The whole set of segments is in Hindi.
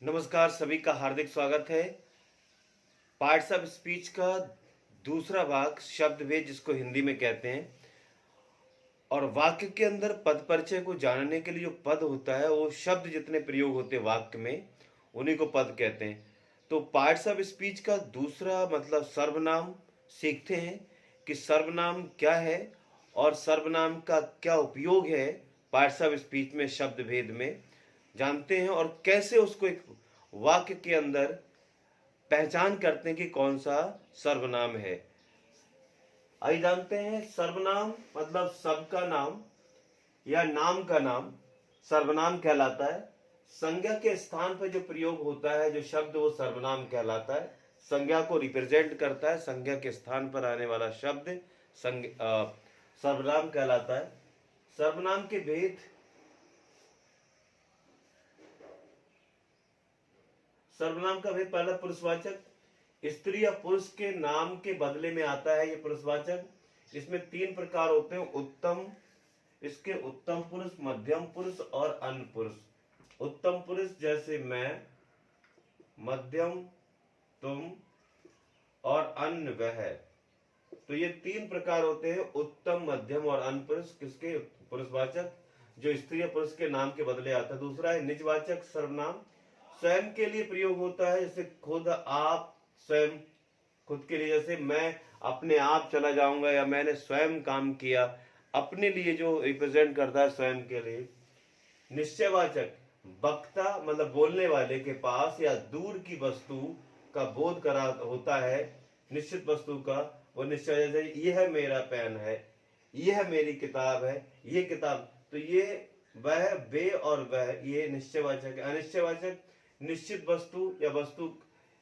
नमस्कार, सभी का हार्दिक स्वागत है। पार्ट्स ऑफ स्पीच का दूसरा भाग शब्द भेद, जिसको हिंदी में कहते हैं। और वाक्य के अंदर पद परिचय को जानने के लिए जो पद होता है, वो शब्द जितने प्रयोग होते हैं वाक्य में, उन्हीं को पद कहते हैं। तो पार्ट्स ऑफ स्पीच का दूसरा मतलब सर्वनाम सीखते हैं कि सर्वनाम क्या है और सर्वनाम का क्या उपयोग है। पार्ट्स ऑफ स्पीच में शब्द भेद में जानते हैं और कैसे उसको एक वाक्य के अंदर पहचान करते हैं कि कौन सा सर्वनाम है। आइए जानते हैं। सर्वनाम मतलब सबका नाम या नाम का नाम सर्वनाम कहलाता है। संज्ञा के स्थान पर जो प्रयोग होता है जो शब्द, वो सर्वनाम कहलाता है। संज्ञा को रिप्रेजेंट करता है, संज्ञा के स्थान पर आने वाला शब्द सर्वनाम कहलाता है। सर्वनाम के भेद। सर्वनाम का भेद पहला, पुरुषवाचक। स्त्री या पुरुष के नाम के बदले में आता है ये पुरुषवाचक। इसमें 3 प्रकार होते हैं। उत्तम, इसके उत्तम पुरुष, मध्यम पुरुष और अन्य पुरुष। उत्तम पुरुष जैसे मैं, मध्यम तुम और अन्य वह। तो ये 3 प्रकार होते हैं, उत्तम, मध्यम और अन्य पुरुष, किसके? पुरुषवाचक, जो स्त्री या पुरुष के नाम के बदले आता है। दूसरा है निजवाचक सर्वनाम, स्वयं के लिए प्रयोग होता है। जैसे खुद, आप, स्वयं, खुद के लिए। जैसे मैं अपने आप चला जाऊंगा या मैंने स्वयं काम किया, अपने लिए जो रिप्रेजेंट करता है स्वयं के लिए। निश्चयवाचक, वक्ता मतलब बोलने वाले के पास या दूर की वस्तु का बोध करा होता है, निश्चित वस्तु का। वो निश्चय, जैसे यह मेरा पेन है, यह मेरी किताब है, ये किताब। तो ये वह, वे और वह, ये निश्चयवाचक है। अनिश्चयवाचक, निश्चित वस्तु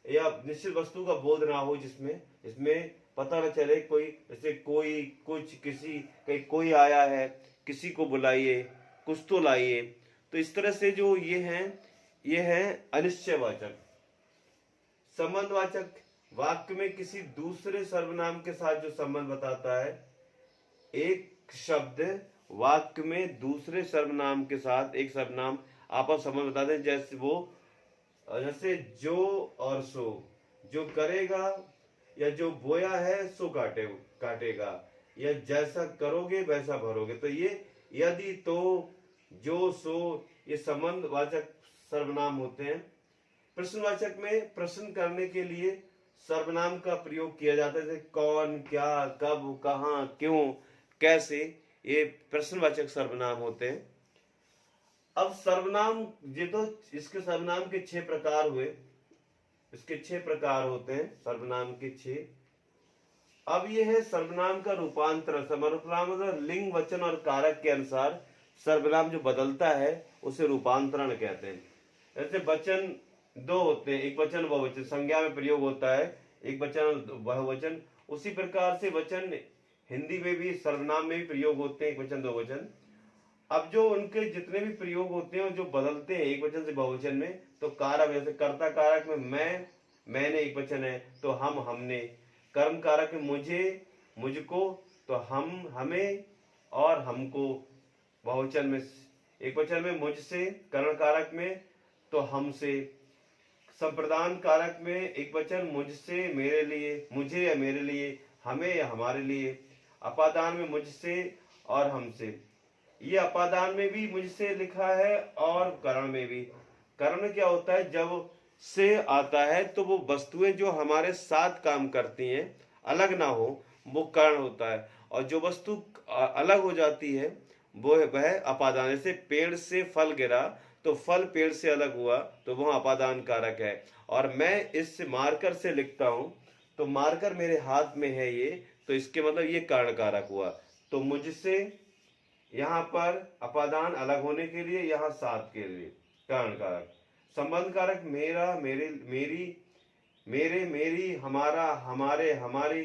या निश्चित वस्तु का बोध ना हो, जिसमें इसमें पता न चले कोई, जैसे कोई, कुछ, किसी, कहीं कोई आया है, किसी को बुलाइए, कुछ तो लाइए। तो इस तरह से जो ये हैं अनिश्चयवाचक। संबंधवाचक, वाक्य में किसी दूसरे सर्वनाम के साथ जो संबंध बताता है। एक शब्द वाक्य में दूसरे सर्वनाम के साथ एक सर्वनाम आपस संबंध बताते हैं। जैसे जो और सो, जो करेगा या जो बोया है सो काटेगा, या जैसा करोगे वैसा भरोगे। तो ये यदि, तो, जो, सो, ये संबंधवाचक सर्वनाम होते हैं। प्रश्नवाचक में प्रश्न करने के लिए सर्वनाम का प्रयोग किया जाता है। जैसे कौन, क्या, कब, कहाँ, क्यों, कैसे, ये प्रश्नवाचक सर्वनाम होते हैं। अब सर्वनाम, ये तो इसके सर्वनाम के 6 प्रकार हुए। इसके 6 प्रकार होते हैं सर्वनाम के 6। अब ये है सर्वनाम का रूपांतरण। सर्वनाम मतलब लिंग, वचन और कारक के अनुसार सर्वनाम जो बदलता है उसे रूपांतरण कहते हैं। जैसे वचन 2 होते हैं, एक वचन बहुवचन, संज्ञा में प्रयोग होता है एक वचन बहुवचन। उसी प्रकार से वचन हिंदी में भी, सर्वनाम में भी प्रयोग होते हैं, एक वचन दो वचन। अब जो उनके जितने भी प्रयोग होते हैं जो बदलते हैं एक वचन से बहुवचन में, तो कारक, जैसे कर्ता कारक में मैं, मैंने एक वचन है तो हम, हमने। कर्म कारक में मुझे, मुझको, तो हम, हमें और हमको, बहुवचन में। एक वचन में मुझसे, करण कारक में तो हमसे। संप्रदान कारक में एक वचन मुझसे, मेरे लिए, मुझे या मेरे लिए, हमें या हमारे लिए। अपादान में मुझसे और हमसे। ये अपादान में भी मुझसे लिखा है और करण में भी। करण में क्या होता है, जब से आता है तो वो वस्तुएं जो हमारे साथ काम करती हैं अलग ना हो, वो करण होता है। और जो वस्तु अलग हो जाती है वो वह अपादान। जैसे पेड़ से फल गिरा तो फल पेड़ से अलग हुआ, तो वह अपादान कारक है। और मैं इस मार्कर से लिखता हूं तो मार्कर मेरे हाथ में है ये, तो इसके मतलब ये कारण कारक हुआ। तो मुझसे यहाँ पर अपादान अलग होने के लिए, यहाँ साथ के लिए कारण कारक। संबंध कारक मेरा, मेरे, मेरी, मेरे, मेरी, हमारा, हमारे, हमारी,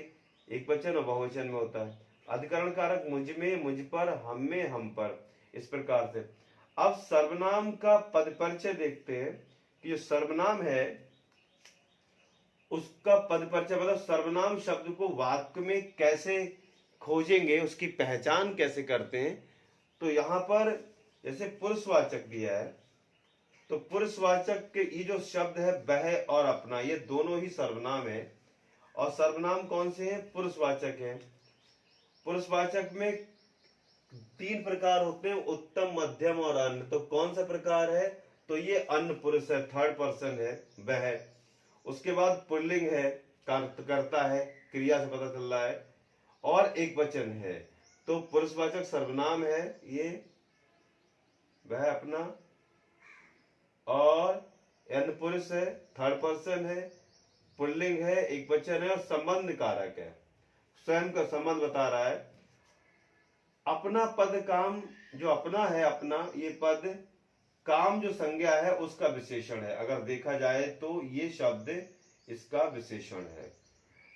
एक वचन और बहुवचन में होता है। अधिकरण कारक मुझ में, मुझ पर, हम में, हम पर, इस प्रकार से। अब सर्वनाम का पद परिचय देखते हैं कि जो सर्वनाम है उसका पद परिचय मतलब सर्वनाम शब्द को वाक्य में कैसे खोजेंगे, उसकी पहचान कैसे करते हैं। तो यहां पर जैसे पुरुषवाचक दिया है, तो पुरुषवाचक के ये जो शब्द है वह और अपना, ये दोनों ही सर्वनाम है। और सर्वनाम कौन से हैं? पुरुषवाचक हैं। पुरुषवाचक में 3 प्रकार होते हैं, उत्तम, मध्यम और अन्य। तो कौन सा प्रकार है? तो ये अन्य पुरुष है, 3rd पर्सन है वह। उसके बाद पुल्लिंग है, करता है, क्रिया से पता चल रहा है, और एक वचन है। तो पुरुषवाचक सर्वनाम है ये वह अपना, और अन्य पुरुष है, 3rd पर्सन है, पुल्लिंग है, एक वचन है, और संबंध कारक है, स्वयं का संबंध बता रहा है। अपना पद काम, जो अपना है, अपना ये पद काम जो संज्ञा है उसका विशेषण है। अगर देखा जाए तो ये शब्द इसका विशेषण है।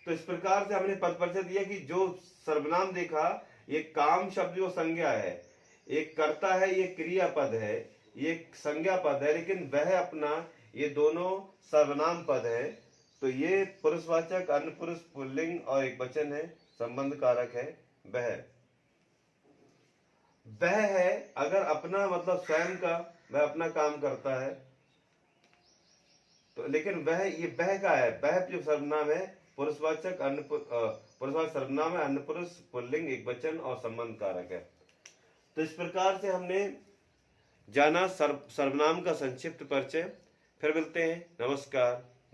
तो इस प्रकार से हमने पद परिचय दिया कि जो सर्वनाम देखा, ये काम शब्द जो संज्ञा है, एक कर्ता है, ये क्रियापद है, ये संज्ञा पद है, लेकिन वह अपना ये दोनों सर्वनाम पद है। तो ये पुरुषवाचक, अन्य पुरुष, पुल्लिंग और एक वचन है, संबंध कारक है वह है। अगर अपना मतलब स्वयं का, वह अपना काम करता है, तो लेकिन वह, ये वह का है, वह जो सर्वनाम है पुरुषवाचक, पुरुषवाचक सर्वनाम है, अन्य पुरुष, पुल्लिंग, एक वचन और संबंध कारक है। तो इस प्रकार से हमने जाना सर्वनाम का संक्षिप्त परिचय। फिर मिलते हैं, नमस्कार।